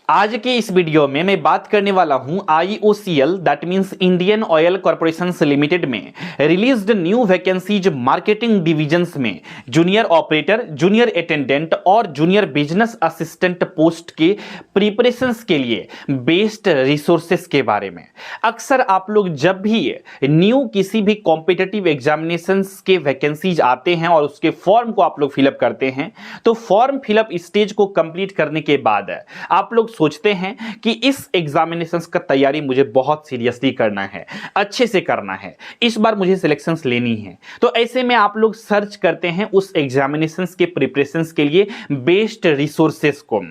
आज के इस वीडियो में मैं बात करने वाला हूं IOCL that means Indian Oil Corporation Limited में released new vacancies marketing divisions में जूनियर ऑपरेटर, जूनियर अटेंडेंट और जूनियर बिजनेस असिस्टेंट पोस्ट के प्रिपरेशंस के लिए बेस्ड रिसोर्सेस के बारे में। अक्सर आप लोग जब भी न्यू किसी भी कॉम्पिटिटिव एग्जामिनेशंस के वैकेंसीज आते हैं और उसके फॉर्म को आप लोग फिलअप करते हैं तो फॉर्म फिलअप स्टेज को कंप्लीट करने के बाद आप लोग सोचते हैं कि इस एग्जामिनेशंस का तैयारी मुझे बहुत सीरियसली करना है, अच्छे से करना है, इस बार मुझे सिलेक्शंस लेनी है। तो ऐसे में आप लोग सर्च करते हैं उस एग्जामिनेशंस के प्रिपरेशंस के लिए बेस्ड रिसोर्सेस को।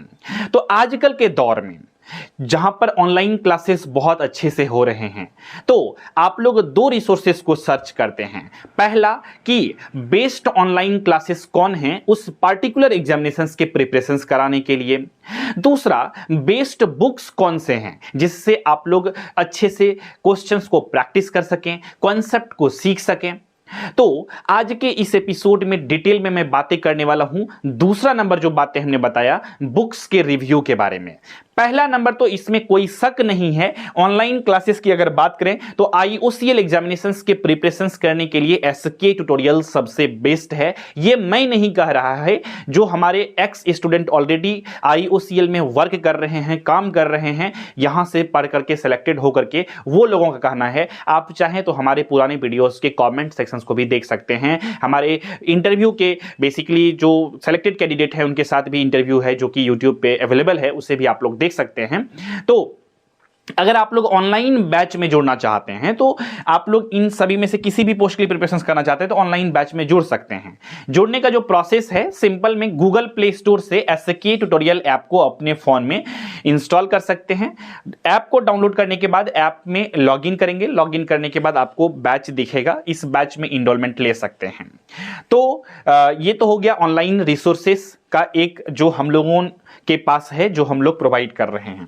तो आजकल के दौर में जहां पर ऑनलाइन क्लासेस बहुत अच्छे से हो रहे हैं तो आप लोग दो रिसोर्सेस को सर्च करते हैं। पहला कि बेस्ड ऑनलाइन क्लासेस कौन हैं उस पार्टिकुलर एग्जामिनेशंस के प्रिपरेशंस कराने के लिए। दूसरा, बेस्ड बुक्स कौन से हैं जिससे आप लोग अच्छे से क्वेश्चंस को प्रैक्टिस कर सकें, कॉन्सेप्ट को सीख सकें। तो आज के इस एपिसोड में डिटेल में मैं बातें करने वाला हूं। दूसरा नंबर जो बातें हमने बताया बुक्स के रिव्यू के बारे में। पहला नंबर तो इसमें कोई शक नहीं है, ऑनलाइन क्लासेस की अगर बात करें तो IOCL एग्जामिनेशंस के प्रिपरेशंस करने के लिए SK ट्यूटोरियल सबसे बेस्ट है। ये मैं नहीं कह रहा है, जो हमारे एक्स स्टूडेंट ऑलरेडी IOCL में वर्क कर रहे हैं, काम कर रहे हैं, यहां से पढ़ करके सिलेक्टेड होकर के, वो लोगों का कहना है। आप चाहें तो हमारे पुराने वीडियोस के कमेंट सेक्शंस को भी देख सकते हैं। हमारे इंटरव्यू के बेसिकली जो सेलेक्टेड कैंडिडेट है उनके साथ भी इंटरव्यू है जो कि यूट्यूब पे अवेलेबल है, उसे भी आप लोग देख सकते हैं। तो अगर आप लोग ऑनलाइन बैच में जुड़ना चाहते हैं तो आप लोग इन सभी में से किसी भी पोस्ट के लिए प्रिपरेशन करना चाहते हैं तो ऑनलाइन बैच में जुड़ सकते हैं। जुड़ने का जो प्रोसेस है सिंपल में गूगल प्ले स्टोर से SK ट्यूटोरियल ऐप को अपने फोन में इंस्टॉल कर सकते हैं। ऐप को डाउनलोड करने के बाद ऐप में लॉगिन करेंगे, लॉगिन करने के बाद आपको बैच दिखेगा, इस बैच में इनरोलमेंट ले सकते हैं। तो ये तो हो गया ऑनलाइन रिसोर्सेस का एक जो हम लोगों के पास है, जो हम लोग प्रोवाइड कर रहे हैं।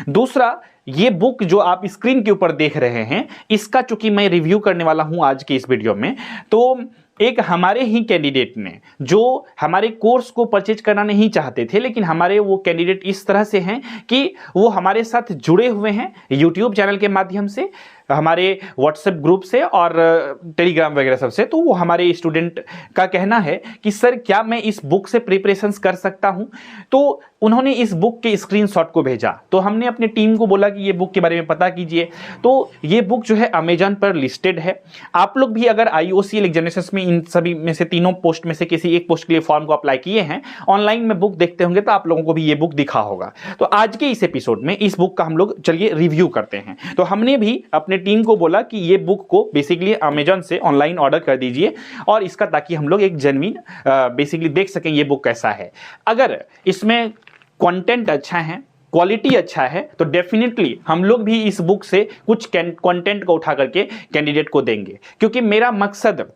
दूसरा, ये बुक जो आप स्क्रीन के ऊपर देख रहे हैं इसका चूंकि मैं रिव्यू करने वाला हूं आज के इस वीडियो में, तो एक हमारे ही कैंडिडेट ने जो हमारे कोर्स को परचेज करना नहीं चाहते थे, लेकिन हमारे वो कैंडिडेट इस तरह से हैं कि वो हमारे साथ जुड़े हुए हैं यूट्यूब चैनल के माध्यम से, हमारे व्हाट्सएप ग्रुप से और टेलीग्राम वगैरह सबसे। तो वो हमारे स्टूडेंट का कहना है कि सर क्या मैं इस बुक से प्रिपरेशंस कर सकता हूं। तो उन्होंने इस बुक के स्क्रीनशॉट को भेजा, तो हमने अपनी टीम को बोला कि ये बुक के बारे में पता कीजिए। तो ये बुक जो है अमेजन पर लिस्टेड है। आप लोग भी अगर IOCL एग्जामिनेशंस में इन सभी में से तीनों पोस्ट में से किसी एक पोस्ट के लिए फॉर्म को अप्लाई किए हैं, ऑनलाइन में बुक देखते होंगे तो आप लोगों को भी ये बुक दिखा होगा। तो आज के इस एपिसोड में इस बुक का हम लोग चलिए रिव्यू करते हैं। तो हमने भी अपने टीम को बोला कि ये बुक को बेसिकली अमेजन से ऑनलाइन ऑर्डर कर दीजिए और इसका ताकि हम लोग एक जेन्युइन बेसिकली देख सकें ये बुक कैसा है। अगर इसमें कंटेंट अच्छा है, क्वालिटी अच्छा है तो डेफिनेटली हम लोग भी इस बुक से कुछ कंटेंट को उठा करके कैंडिडेट को देंगे, क्योंकि मेरा मकसद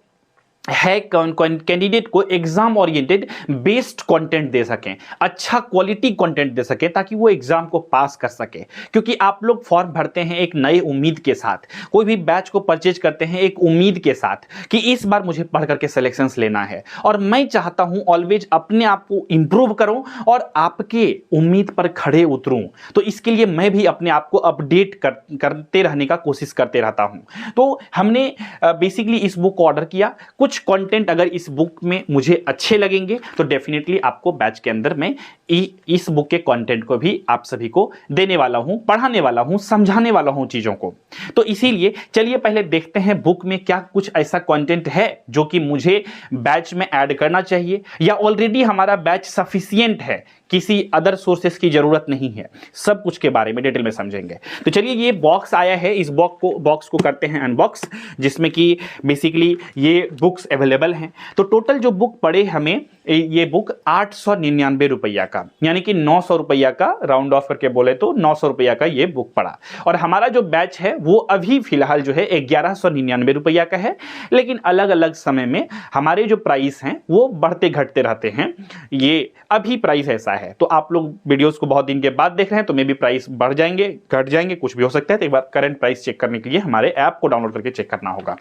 है कैंडिडेट को एग्जाम ओरिएंटेड बेस्ड कंटेंट दे सकें, अच्छा क्वालिटी कंटेंट दे सकें ताकि वो एग्जाम को पास कर सके। क्योंकि आप लोग फॉर्म भरते हैं एक नए उम्मीद के साथ, कोई भी बैच को परचेज करते हैं एक उम्मीद के साथ कि इस बार मुझे पढ़ करके सिलेक्शंस लेना है, और मैं चाहता हूं ऑलवेज अपने आप को इंप्रूव करूं और आपके उम्मीद पर खड़े उतरूं। तो इसके लिए मैं भी अपने आप को अपडेट करते रहने का कोशिश करते रहता हूं। तो हमने बेसिकली इस बुक को ऑर्डर किया। कुछ कंटेंट अगर इस बुक में मुझे अच्छे लगेंगे तो डेफिनेटली आपको बैच के अंदर मैं इस बुक के कंटेंट को भी आप सभी को देने वाला हूं, पढ़ाने वाला हूं, समझाने वाला हूं चीजों को। तो इसीलिए चलिए पहले देखते हैं बुक में क्या कुछ ऐसा कंटेंट है जो कि मुझे बैच में ऐड करना चाहिए, या ऑलरेडी हमारा बैच सफिशिएंट है, किसी अदर सोर्सेस की जरूरत नहीं है। सब कुछ के बारे में डिटेल में समझेंगे। तो चलिए ये बॉक्स आया है, इस बॉक्स को करते हैं अनबॉक्स, जिसमें कि बेसिकली ये बुक्स अवेलेबल हैं। तो टोटल जो बुक पड़े हमें, ये बुक 899 रुपया का, यानी कि 900 रुपया का, राउंड ऑफ करके बोले तो 900 रुपया का ये बुक पड़ा। और हमारा जो बैच है वो अभी फिलहाल जो है 1199 रुपया का है, लेकिन अलग अलग समय में हमारे जो प्राइस हैं वो बढ़ते घटते रहते हैं। ये अभी प्राइस ऐसा है, तो आप लोग वीडियोस को बहुत दिन के बाद देख रहे हैं तो मे भी प्राइस बढ़ जाएंगे, घट जाएंगे, कुछ भी हो सकता है। तो एक बार करंट प्राइस चेक करने के लिए हमारे ऐप को डाउनलोड करके चेक करना होगा।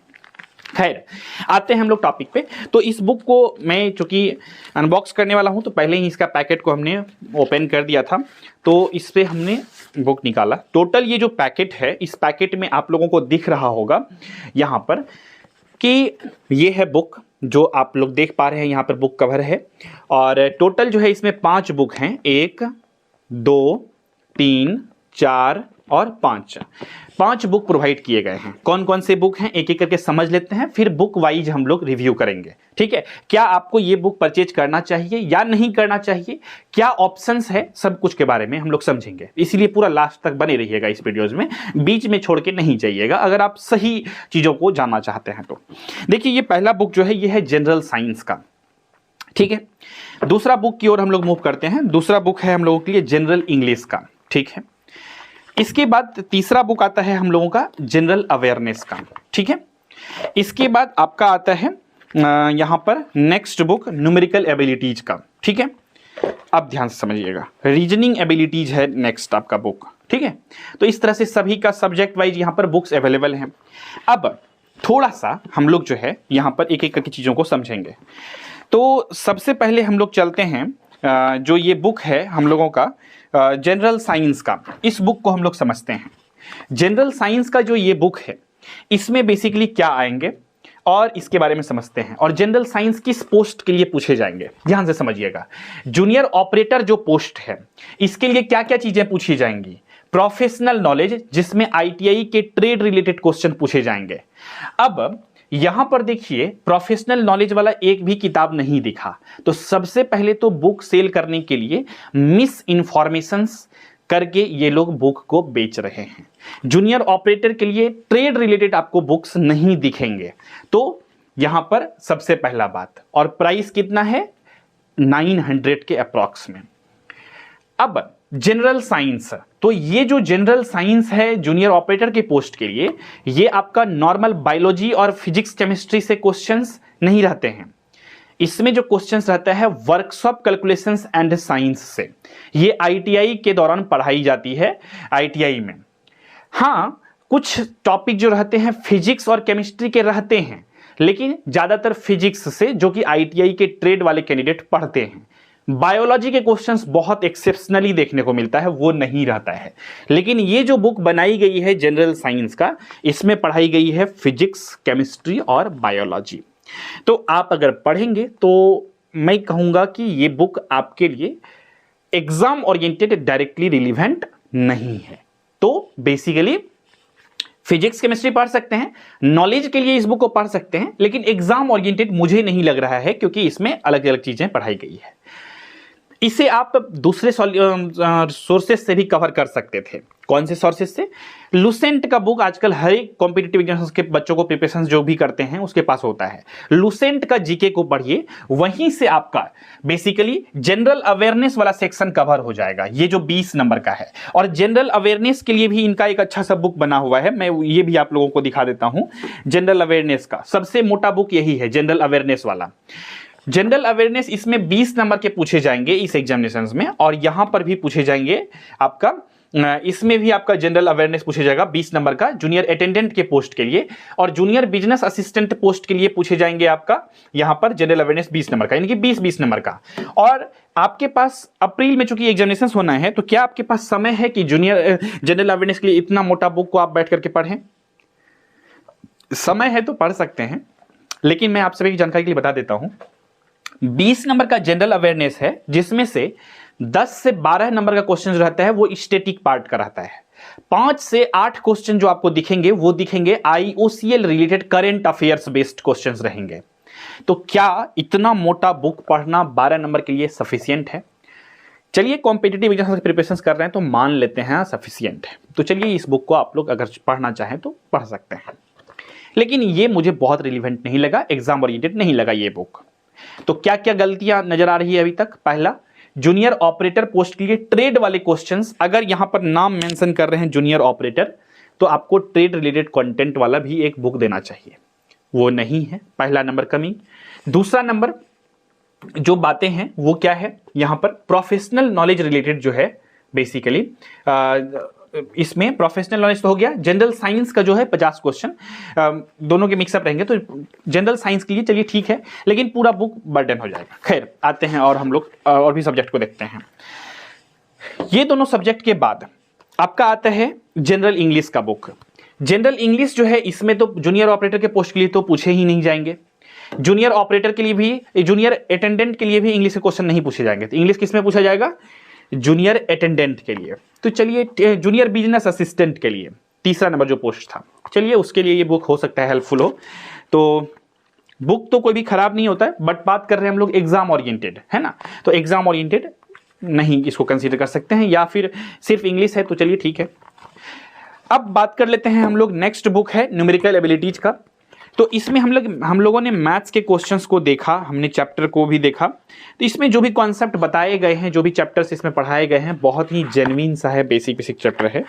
खैर, आते हैं हम लोग टॉपिक पे। तो इस बुक को मैं चूंकि अनबॉक्स करने वाला हूं तो पहले ही इसका पैकेट को हमने ओपन कर दिया था, तो इस पे हमने बुक निकाला। टोटल ये जो पैकेट है, इस पैकेट में आप लोगों को दिख रहा होगा यहाँ पर कि ये है बुक, जो आप लोग देख पा रहे हैं यहाँ पर बुक कवर है। और टोटल जो है इसमें 5 बुक हैं, 1 2 3 4 और 5 बुक प्रोवाइड किए गए हैं। कौन कौन से बुक हैं एक एक करके समझ लेते हैं, फिर बुक वाइज हम लोग रिव्यू करेंगे। ठीक है, क्या आपको ये बुक परचेज करना चाहिए या नहीं करना चाहिए, क्या ऑप्शंस है, सब कुछ के बारे में हम लोग समझेंगे। इसीलिए पूरा लास्ट तक बने रहिएगा इस वीडियोज में, बीच में छोड़ के नहीं जाइएगा अगर आप सही चीजों को जानना चाहते हैं तो। देखिए, ये पहला बुक जो है ये है जनरल साइंस का। ठीक है, दूसरा बुक की ओर हम लोग मूव करते हैं। दूसरा बुक है हम लोगों के लिए जनरल इंग्लिश का। ठीक है, इसके बाद तीसरा बुक आता है हम लोगों का जनरल अवेयरनेस का। ठीक है, इसके बाद आपका आता है यहां पर नेक्स्ट बुक न्यूमेरिकल एबिलिटीज का। ठीक है, अब ध्यान से समझिएगा, रीजनिंग एबिलिटीज है नेक्स्ट आपका बुक। ठीक है, तो इस तरह से सभी का सब्जेक्ट वाइज यहां पर बुक्स अवेलेबल हैं। अब थोड़ा सा हम लोग जो है यहां पर एक एक करके चीजों को समझेंगे। तो सबसे पहले हम लोग चलते हैं, जो ये बुक है हम लोगों का जनरल साइंस का, इस बुक को हम लोग समझते हैं। जनरल साइंस का जो ये बुक है, इसमें बेसिकली क्या आएंगे और इसके बारे में समझते हैं। और जनरल साइंस किस पोस्ट के लिए पूछे जाएंगे, ध्यान से समझिएगा। जूनियर ऑपरेटर जो पोस्ट है, इसके लिए क्या क्या चीजें पूछी जाएंगी। प्रोफेशनल नॉलेज, जिसमें ITI के ट्रेड रिलेटेड क्वेश्चन पूछे जाएंगे। अब यहां पर देखिए, प्रोफेशनल नॉलेज वाला एक भी किताब नहीं दिखा। तो सबसे पहले तो बुक सेल करने के लिए मिस इन्फॉर्मेशंस करके ये लोग बुक को बेच रहे हैं। जूनियर ऑपरेटर के लिए ट्रेड रिलेटेड आपको बुक्स नहीं दिखेंगे। तो यहां पर सबसे पहला बात, और प्राइस कितना है, 900 के अप्रॉक्स में। अब जनरल साइंस, तो ये जो जनरल साइंस है जूनियर ऑपरेटर के पोस्ट के लिए, ये आपका नॉर्मल बायोलॉजी और फिजिक्स केमिस्ट्री से क्वेश्चंस नहीं रहते हैं। इसमें जो क्वेश्चंस रहता है वर्कशॉप कैलकुलेशंस एंड साइंस से, ये ITI के दौरान पढ़ाई जाती है ITI में। हाँ, कुछ टॉपिक जो रहते हैं फिजिक्स और केमिस्ट्री के रहते हैं, लेकिन ज्यादातर फिजिक्स से, जो कि ITI के ट्रेड वाले कैंडिडेट पढ़ते हैं। बायोलॉजी के क्वेश्चंस बहुत एक्सेप्शनली देखने को मिलता है, वो नहीं रहता है। लेकिन ये जो बुक बनाई गई है जनरल साइंस का, इसमें पढ़ाई गई है फिजिक्स, केमिस्ट्री और बायोलॉजी। तो आप अगर पढ़ेंगे तो मैं कहूंगा कि ये बुक आपके लिए एग्जाम ओरिएंटेड डायरेक्टली रिलेवेंट नहीं है। तो बेसिकली फिजिक्स केमिस्ट्री पढ़ सकते हैं, नॉलेज के लिए इस बुक को पढ़ सकते हैं, लेकिन एग्जाम ओरिएंटेड मुझे नहीं लग रहा है, क्योंकि इसमें अलग अलग चीजें पढ़ाई गई है। इसे आप दूसरे सोर्सेज से भी कवर कर सकते थे। कौन से सोर्सेज से? लुसेंट का बुक आजकल हर एक कॉम्पिटिटिव एग्जाम्स के बच्चों को प्रिपरेशन जो भी करते हैं उसके पास होता है। लुसेंट का जीके को पढ़िए, वहीं से आपका बेसिकली जनरल अवेयरनेस वाला सेक्शन कवर हो जाएगा, ये जो 20 नंबर का है। और जनरल अवेयरनेस के लिए भी इनका एक अच्छा सा बुक बना हुआ है, मैं ये भी आप लोगों को दिखा देता हूं। जनरल अवेयरनेस का सबसे मोटा बुक यही है, जनरल अवेयरनेस वाला। जनरल अवेयरनेस, इसमें 20 नंबर के पूछे जाएंगे इस एग्जामिनेशन में, और यहां पर भी पूछे जाएंगे आपका, इसमें भी आपका जनरल अवेयरनेस पूछे जाएगा 20 नंबर का जूनियर अटेंडेंट के पोस्ट के लिए, और जूनियर बिजनेस असिस्टेंट पोस्ट के लिए पूछे जाएंगे आपका यहां पर जनरल अवेयरनेस 20 नंबर का, यानी कि 20-20 नंबर का। और आपके पास अप्रैल में चूंकि एग्जामिनेशन होना है, तो क्या आपके पास समय है कि जूनियर जनरल अवेयरनेस के लिए इतना मोटा बुक को आप बैठ करके पढ़ें? समय है तो पढ़ सकते हैं, लेकिन मैं आप सभी की जानकारी के लिए बता देता हूं, 20 नंबर का जनरल अवेयरनेस है, जिसमें से 10 से 12 नंबर का क्वेश्चन जो रहता है वो स्टैटिक पार्ट का रहता है। 5 से 8 क्वेश्चन जो आपको दिखेंगे वो दिखेंगे IOCL related current affairs based questions रहेंगे। तो क्या इतना मोटा बुक पढ़ना 12 नंबर के लिए सफिशिएंट है? चलिए, कॉम्पिटिटिव एग्जाम की प्रिपरेशन कर रहे हैं तो मान लेते हैं सफिशिएंट है। तो चलिए, इस बुक को आप लोग अगर पढ़ना चाहें तो पढ़ सकते हैं, लेकिन ये मुझे बहुत रिलेवेंट नहीं लगा, एग्जाम ओरिएंटेड नहीं लगा ये बुक। तो क्या क्या गलतियां नजर आ रही है अभी तक? पहला, जूनियर ऑपरेटर पोस्ट के लिए ट्रेड वाले क्वेश्चंस, अगर यहां पर नाम मेंशन कर रहे हैं जूनियर ऑपरेटर, तो आपको ट्रेड रिलेटेड कंटेंट वाला भी एक बुक देना चाहिए, वो नहीं है। पहला नंबर कमी। दूसरा नंबर, जो बातें हैं वो क्या है, यहां पर प्रोफेशनल नॉलेज रिलेटेड जो है बेसिकली इसमें प्रोफेशनल नॉलेज तो हो गया, जनरल साइंस का जो है 50 क्वेश्चन दोनों के मिक्सअप रहेंगे, तो जनरल साइंस के लिए चलिए ठीक है, लेकिन पूरा बुक बर्डन हो जाएगा। खैर आते हैं और हम लोग और भी सब्जेक्ट को देखते हैं। ये दोनों सब्जेक्ट के बाद आपका आता है जनरल इंग्लिश का बुक। जनरल इंग्लिश जो है इसमें तो जूनियर ऑपरेटर के पोस्ट के लिए तो पूछे ही नहीं जाएंगे, जूनियर ऑपरेटर के लिए भी, जूनियर अटेंडेंट के लिए भी इंग्लिश के क्वेश्चन नहीं पूछे जाएंगे। तो इंग्लिश किस में पूछा जाएगा? जूनियर अटेंडेंट के लिए। तो चलिए जूनियर बिजनेस असिस्टेंट के लिए तीसरा नंबर जो पोस्ट था, चलिए उसके लिए ये बुक हो सकता है हेल्पफुल हो। तो बुक तो कोई भी खराब नहीं होता है, बट बात कर रहे हैं हम लोग एग्जाम ओरिएंटेड, है ना, तो एग्जाम ओरिएंटेड नहीं इसको कंसीडर कर सकते हैं, या फिर सिर्फ इंग्लिश है तो चलिए ठीक है। अब बात कर लेते हैं हम लोग, नेक्स्ट बुक है न्यूमेरिकल एबिलिटीज का। तो इसमें हम लोगों ने मैथ्स के क्वेश्चंस को देखा, हमने चैप्टर को भी देखा। तो इसमें जो भी कॉन्सेप्ट बताए गए हैं, जो भी चैप्टर्स इसमें पढ़ाए गए हैं, बहुत ही जेन्युइन सा है, बेसिक चैप्टर है।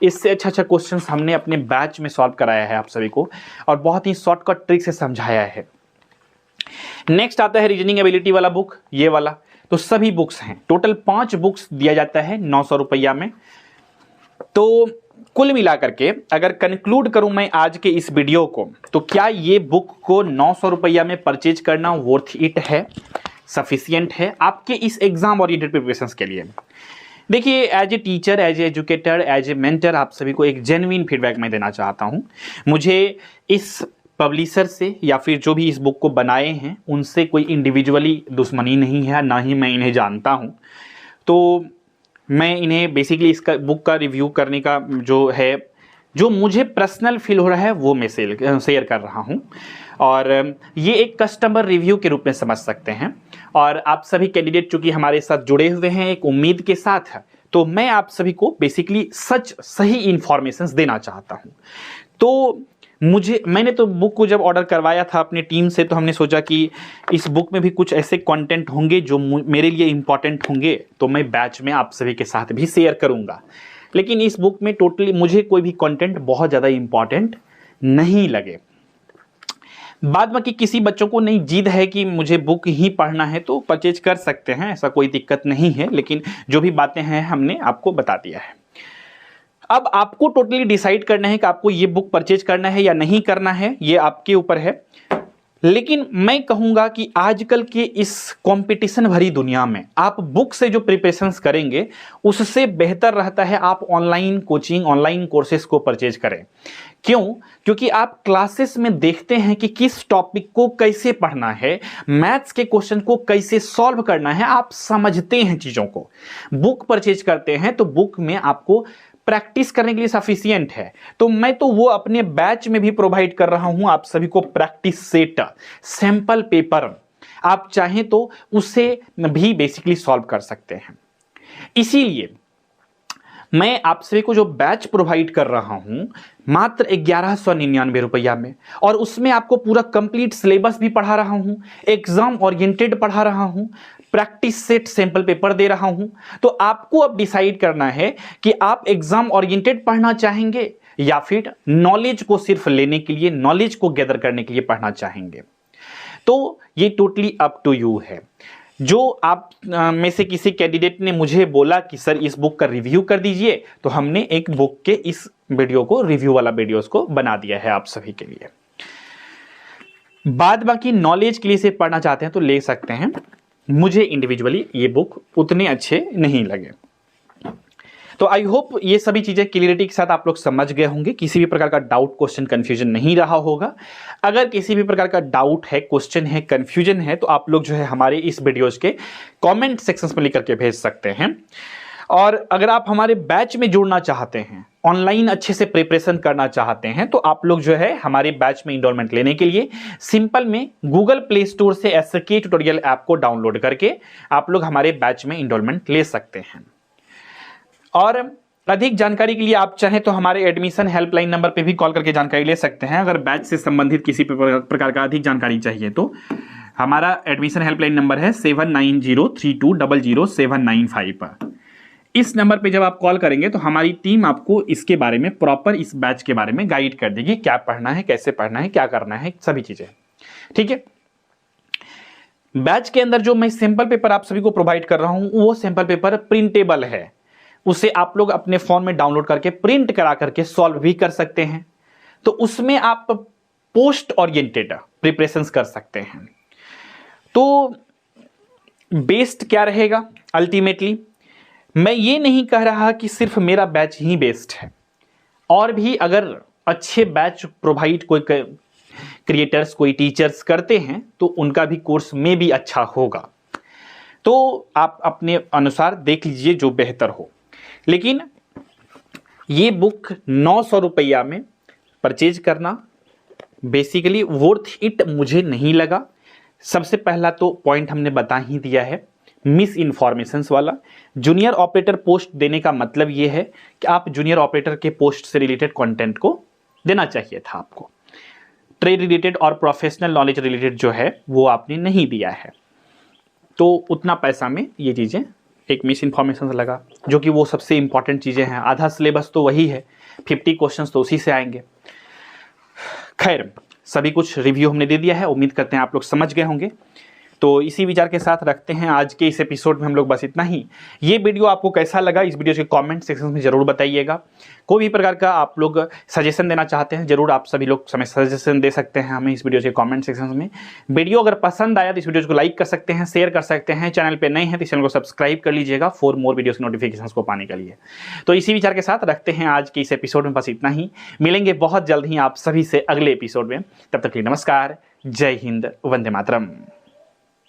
इससे अच्छा क्वेश्चंस हमने अपने बैच में सॉल्व कराया है आप सभी को, और बहुत ही शॉर्टकट ट्रिक से समझाया है। नेक्स्ट आता है रीजनिंग एबिलिटी वाला बुक, ये वाला। तो सभी बुक्स हैं, टोटल 5 बुक्स दिया जाता है 900 रुपया में। तो कुल मिलाकर के अगर कंक्लूड करूं मैं आज के इस वीडियो को, तो क्या ये बुक को 900 रुपया में परचेज करना वर्थ इट है, सफिशिएंट है आपके इस एग्जाम ओरिएंटेड प्रिपरेशंस के लिए? देखिए, as a teacher, as a educator, as a mentor, आप सभी को एक जेन्युइन फीडबैक मैं देना चाहता हूं। मुझे इस पब्लिशर से या फिर जो भी इस बुक को बनाए हैं उनसे कोई इंडिविजुअली दुश्मनी नहीं है, ना ही मैं इन्हें जानता हूं। तो मैं इन्हें बेसिकली इसका बुक का रिव्यू करने का जो मुझे पर्सनल फील हो रहा है वो मैं शेयर कर रहा हूं, और ये एक कस्टमर रिव्यू के रूप में समझ सकते हैं। और आप सभी कैंडिडेट चूंकि हमारे साथ जुड़े हुए हैं एक उम्मीद के साथ, तो मैं आप सभी को बेसिकली सही इंफॉर्मेशंस देना चाहता हूं। तो मैंने तो बुक को जब ऑर्डर करवाया था अपनी टीम से, तो हमने सोचा कि इस बुक में भी कुछ ऐसे कंटेंट होंगे जो मेरे लिए इंपॉर्टेंट होंगे, तो मैं बैच में आप सभी के साथ भी शेयर करूंगा। लेकिन इस बुक में टोटली मुझे कोई भी कंटेंट बहुत ज़्यादा इंपॉर्टेंट नहीं लगे। बाद बाकी किसी बच्चों को नहीं जिद है कि मुझे बुक ही पढ़ना है तो परचेज कर सकते हैं, ऐसा कोई दिक्कत नहीं है। लेकिन जो भी बातें हैं हमने आपको बता दिया है। अब आपको टोटली डिसाइड करना है कि आपको ये बुक परचेज करना है या नहीं करना है, ये आपके ऊपर है। लेकिन मैं कहूंगा कि आजकल के इस कंपटीशन भरी दुनिया में आप बुक से जो प्रिपरेशंस करेंगे उससे बेहतर रहता है आप ऑनलाइन कोचिंग, ऑनलाइन कोर्सेज को परचेज करें। क्यों? क्योंकि आप क्लासेस में देखते हैं कि किस टॉपिक को कैसे पढ़ना है, मैथ्स के क्वेश्चन को कैसे सॉल्व करना है, आप समझते हैं चीजों को। बुक परचेज करते हैं तो बुक में आपको प्रैक्टिस करने के लिए सफिशिएंट है। तो मैं तो वो अपने बैच में भी प्रोवाइड कर रहा हूं आप सभी को, प्रैक्टिस सेट, सैंपल पेपर, आप चाहें तो उसे भी बेसिकली सॉल्व कर सकते हैं। इसीलिए मैं आप सभी को जो बैच प्रोवाइड कर रहा हूं मात्र 1199 रुपया में, और उसमें आपको पूरा कंप्लीट सिलेबस भी पढ़ा रहा हूं, एग्जाम ओरिएंटेड पढ़ा रहा हूं, प्रैक्टिस सेट सैंपल पेपर दे रहा हूं। तो आपको अब डिसाइड करना है कि आप एग्जाम ओरिएंटेड पढ़ना चाहेंगे या फिर नॉलेज को सिर्फ लेने के लिए, नॉलेज को गैदर करने के लिए पढ़ना चाहेंगे। तो ये टोटली अप टू यू है। जो आप में से किसी कैंडिडेट ने मुझे बोला कि सर इस बुक का रिव्यू कर दीजिए, तो हमने एक बुक के इस वीडियो को, रिव्यू वाला वीडियोस को बना दिया है आप सभी के लिए। बाद बाकी नॉलेज के लिए से पढ़ना चाहते हैं तो ले सकते हैं। मुझे इंडिविजुअली ये बुक उतने अच्छे नहीं लगे। तो आई होप ये सभी चीजें क्लियरिटी के साथ आप लोग समझ गए होंगे, किसी भी प्रकार का डाउट, क्वेश्चन, कंफ्यूजन नहीं रहा होगा। अगर किसी भी प्रकार का डाउट है, क्वेश्चन है, कंफ्यूजन है, तो आप लोग जो है हमारे इस वीडियोज के कमेंट सेक्शंस में लिख करके भेज सकते हैं। और अगर आप हमारे बैच में जुड़ना चाहते हैं, ऑनलाइन अच्छे से प्रिपरेशन करना चाहते हैं, तो आप लोग जो है हमारे बैच में इनरोलमेंट लेने के लिए सिंपल में गूगल प्ले स्टोर से SK ट्यूटोरियल ऐप को डाउनलोड करके आप लोग हमारे बैच में इनरोलमेंट ले सकते हैं। और अधिक जानकारी के लिए आप चाहें तो हमारे एडमिशन हेल्पलाइन नंबर पे भी कॉल करके जानकारी ले सकते हैं। अगर बैच से संबंधित किसी प्रकार का अधिक जानकारी चाहिए तो हमारा एडमिशन हेल्पलाइन नंबर है 7903200795। इस नंबर पे जब आप कॉल करेंगे तो हमारी टीम आपको इसके बारे में, प्रॉपर इस बैच के बारे में गाइड कर देगी, क्या पढ़ना है, कैसे पढ़ना है, क्या करना है, सभी चीजें। ठीक है। बैच के अंदर जो मैं सैंपल पेपर आप सभी को प्रोवाइड कर रहा हूं वो सैंपल पेपर प्रिंटेबल है, उसे आप लोग अपने फोन में डाउनलोड करके प्रिंट करा करके सॉल्व भी कर सकते हैं। तो उसमें आप पोस्ट ओरिएंटेड प्रिपरेशंस कर सकते हैं। तो बेस्ट क्या रहेगा अल्टीमेटली, मैं ये नहीं कह रहा कि सिर्फ मेरा बैच ही बेस्ट है, और भी अगर अच्छे बैच प्रोवाइड कोई क्रिएटर्स कोई टीचर्स करते हैं तो उनका भी कोर्स में भी अच्छा होगा। तो आप अपने अनुसार देख लीजिए जो बेहतर हो। लेकिन ये बुक 900 रुपया में परचेज करना बेसिकली वर्थ इट मुझे नहीं लगा। सबसे पहला तो पॉइंट हमने बता ही दिया है, मिस इन्फॉर्मेशंस वाला। जूनियर ऑपरेटर पोस्ट देने का मतलब ये है कि आप जूनियर ऑपरेटर के पोस्ट से रिलेटेड कंटेंट को देना चाहिए था आपको। ट्रेड रिलेटेड और प्रोफेशनल नॉलेज रिलेटेड जो है वो आपने नहीं दिया है, तो उतना पैसा में ये चीज़ें एक मिस इन्फॉर्मेशन लगा, जो कि वो सबसे इंपॉर्टेंट चीज़ें हैं। आधा सिलेबस तो वही है, 50 क्वेश्चंस तो उसी से आएंगे। खैर, सभी कुछ रिव्यू हमने दे दिया है, उम्मीद करते हैं आप लोग समझ गए होंगे। तो इसी विचार के साथ रखते हैं आज के इस एपिसोड में हम लोग बस इतना ही। ये वीडियो आपको कैसा लगा इस वीडियो के कमेंट सेक्शन में जरूर बताइएगा। कोई भी प्रकार का आप लोग सजेशन देना चाहते हैं जरूर आप सभी लोग समय सजेशन दे सकते हैं हमें इस वीडियो के कमेंट सेक्शन में। वीडियो अगर पसंद आया तो इस वीडियो को लाइक कर सकते हैं, शेयर कर सकते हैं। चैनल पर नए हैं तो चैनल को सब्सक्राइब कर लीजिएगा फॉर मोर वीडियोस के नोटिफिकेशन को पाने के लिए। तो इसी विचार के साथ रखते हैं आज के इस एपिसोड में बस इतना ही। मिलेंगे बहुत जल्द ही आप सभी से अगले एपिसोड में, तब तक के लिए नमस्कार, जय हिंद, वंदे मातरम।